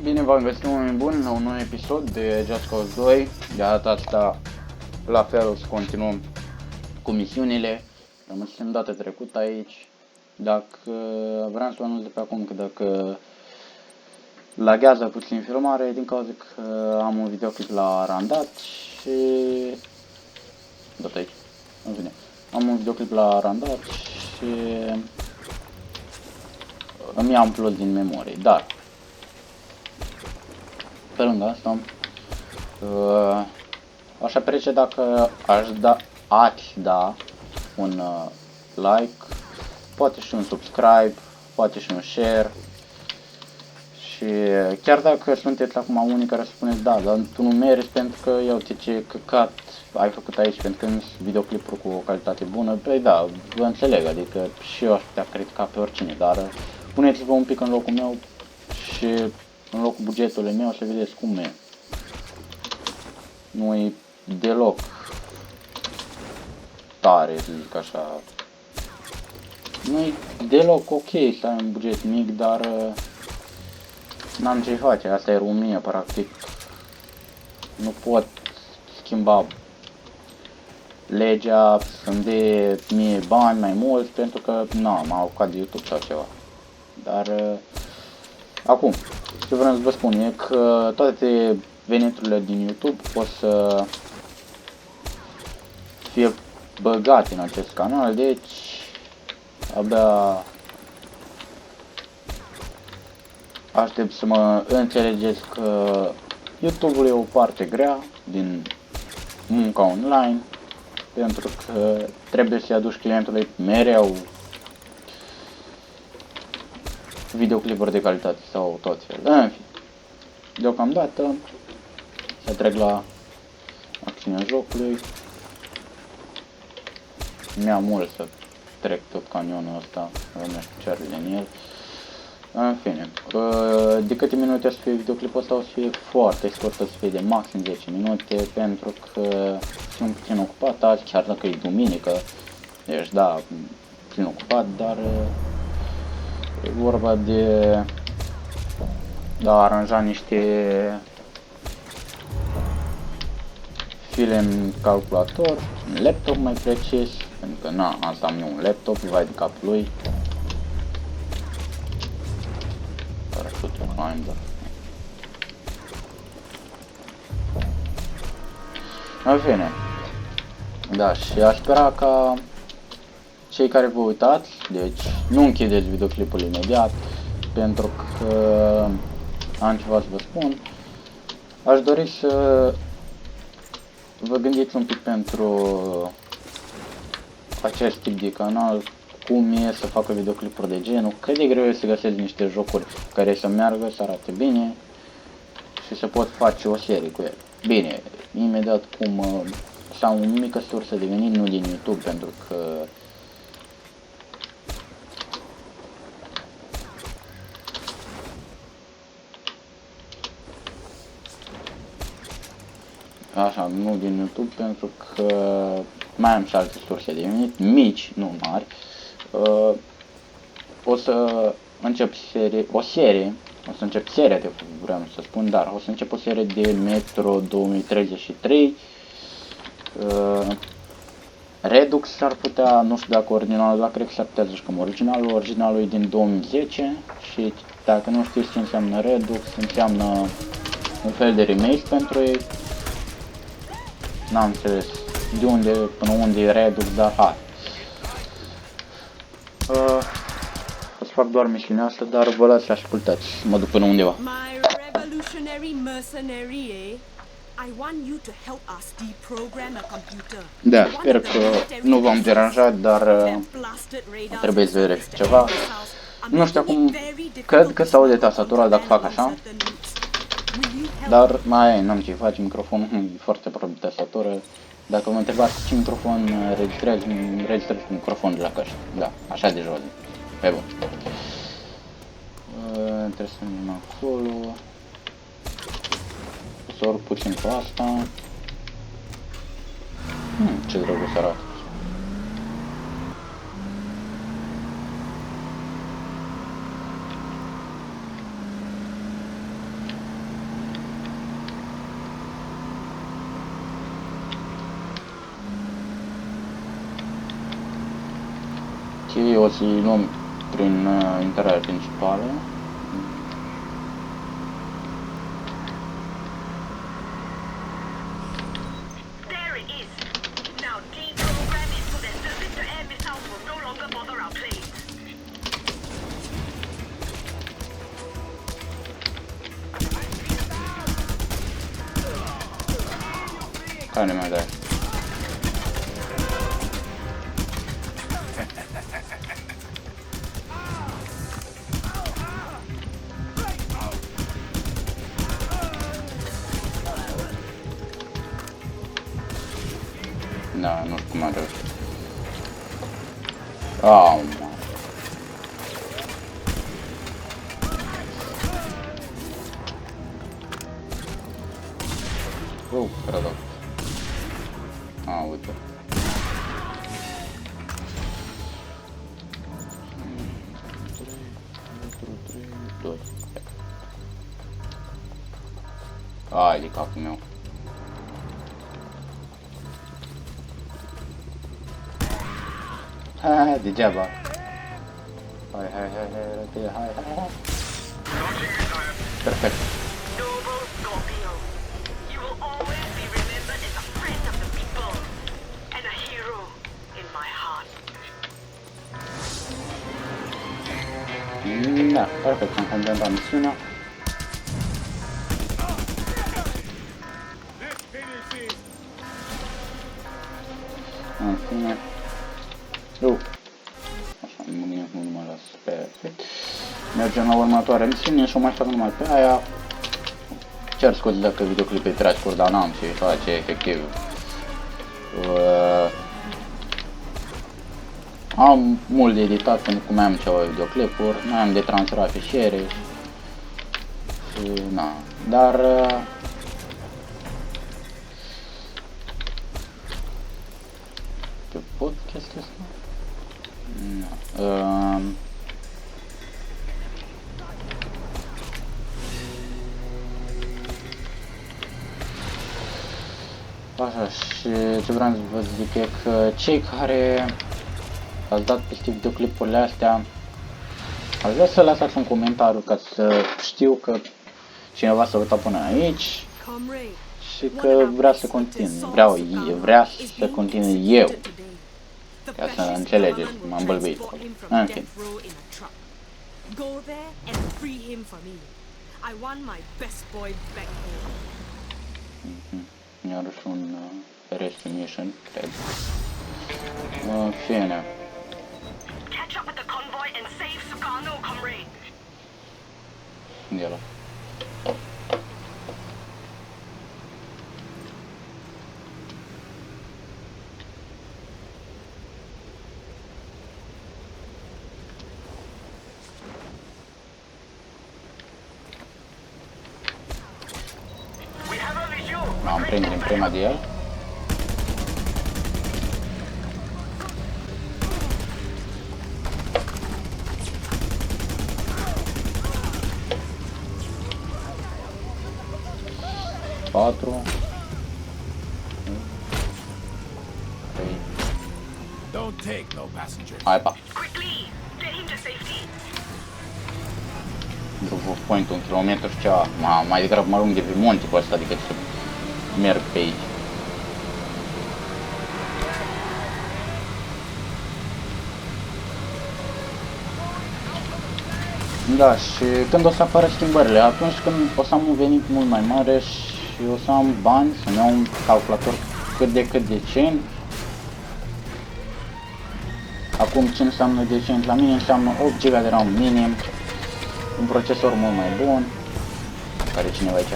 Bine v-am găsit un moment bun la un nou episod de Just Cause 2. De data asta, la fel, o să continuăm cu misiunile. Rămăsem data trecută aici. Dacă vreau să vă anunț de pe acum că dacă laghează puțin filmare, din cauza că am un videoclip la randat și... aici. În fine. Am un videoclip la randat și îmi ia un plus din memorie, dar pe lângă asta aș aprecie dacă ați da un like, poate și un subscribe, poate și un share. Și chiar dacă sunteți acum unii care spuneți da, dar tu nu meriți pentru că uite ce căcat ai făcut aici, pentru că nu sunt videoclipuri cu o calitate bună, păi da, vă înțeleg, adică și eu aș putea critica pe oricine, dar puneți-vă un pic în locul meu și în locul bugetului meu să vedeți cum e. Nu e deloc tare, să zic așa. Nu e deloc ok să ai un buget mic, dar n-am ce face, asta e România, practic. Nu pot schimba legea să-mi dea mie bani mai mulți pentru că m-au apucat de YouTube sau ceva. Dar acum, ce vreau să vă spun e că toate veniturile din YouTube pot să fie băgate în acest canal, deci abia aștept să mă înțelegeți că YouTube-ul e o parte grea din munca online, pentru că trebuie să-i aduci clientului mereu videoclipuri de calitate sau tot felul. În fine, deocamdată să trec la acțiunea jocului. Mi-a mult să trec tot canionul ăsta, nu știu ce are din el. În fine, de câte minute o să fie videoclipul ăsta, o să fie foarte scurt, o să fie de maxim 10 minute, pentru că sunt puțin ocupat azi, chiar dacă e duminică, deci da, puțin ocupat, dar e vorba de a aranja niște file în calculator, în laptop mai precis, pentru că na, asta am eu un laptop, vai de capul lui. În fine, da, și aș spera ca cei care vă uitați, deci nu închideți videoclipul imediat, pentru că am ceva să vă spun. Aș dori să vă gândiți un pic pentru acest tip de canal, cum e să facă videoclipuri de genul, cât de greu e să găsesc niște jocuri care să meargă, să arate bine și să pot face o serie cu ele. Bine, imediat cum să am o mică sursă de venit, nu din YouTube, pentru că așa, nu din YouTube, pentru că mai am și alte surse de venit, mici, nu mari. O să încep o serie, de vreau să spun, dar o să încep o serie de Metro 2033. Redux ar putea, nu știu dacă originalul, dar cred că s-ar putea să jucăm originalul e din 2010 și dacă nu știți ce înseamnă Redux, înseamnă un fel de remake pentru ei. N-am înțeles de unde până unde e Redux, dar hai. O să fac doar misiunea asta, dar vă las să ascultați, mă duc până undeva. Da, sper că nu v-am deranjat, dar trebuie să verific ceva. Nu știu acum, cred că se aude tastatura dacă fac așa. Dar mai n-am ce face, microfonul e foarte aproape de tastatură. Dacă mă întrebați ce microfon registrez cu microfon de la căști. Da, așa de jos. Pe bun. Trebuie să mergem acolo. O să urc puțin cu asta. Ce drăguț arată. Ok, o să-i luăm prin intrarea principală. Care mai dai? Da, nu știu cum am reușit. Oh, paradox. Ah, uite. Ai de capul meu. Ha, degeaba. Hai, repede, hai. Perfect. Da, perfect, am completat misiunea. În fine. Așa, nu mă las pe... Mergem la următoarea misiune și o mai fac numai pe aia. Cer scuze dacă videoclipul e prea scurt, dar n-am ce face, efectiv. Am mult de editat pentru că mai am ceva videoclipuri, mai am de transferat fișiere și na, dar pe pot chestia asta? Na. Așa, și ce vreau să vă zic e că cei care ați dat peste videoclipurile astea, aș vrea să lăsați un comentariu ca să știu că cineva s-a uitat până aici și că vrea să continui, vrea să continui eu, ca să înțelegeți, m-am bălbuit. În fine. Iarăși un rescue mission, cred. În fine. Unde e ăla? Am prins din prima de el. Patru. Hai, pa. Drop point un kilometru și ceva. Mai degrabă mă arunc de pe munte pe ăsta decât să merg pe aici. Da, și când o să apară schimbările? Atunci când o să am un venit mult mai mare și o să am bani, să-mi iau un calculator cât de decent. Acum ce înseamnă decent la mine? Înseamnă 8 GB de RAM minim, un procesor mult mai bun. Care e cineva aici?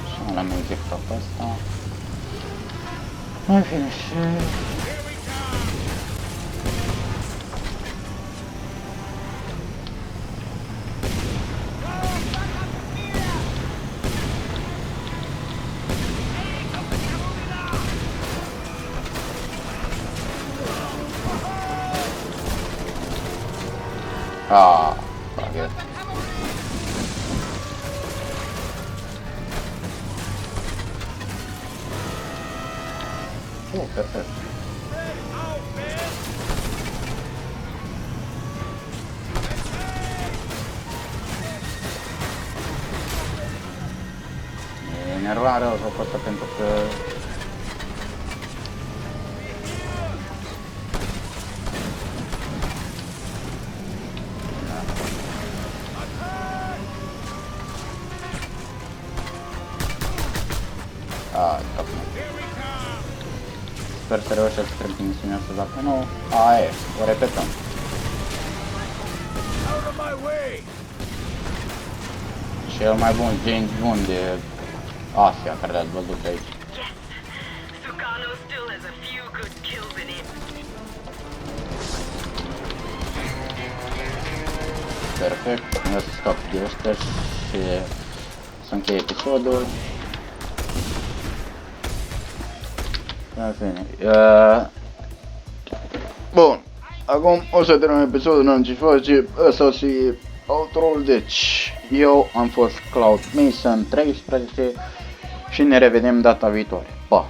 Așa, l-am executat pe asta. În fine, și... Ah, fuck it. Perfect. E enervant rău jocul ăsta pentru că sper să reușesc să trec din misiunea asta, dacă nu, aia e, o repetăm. Cel mai bun James Bond de Asia care l-ați văzut aici. Perfect, eu să scap de ăștia și să încheie episodul. În fine. Bun, acum o să termin episodul, n-am ce face, ăsta o să fie outro-ul, deci eu am fost Cloud Mason 13 și ne revedem data viitoare. Pa!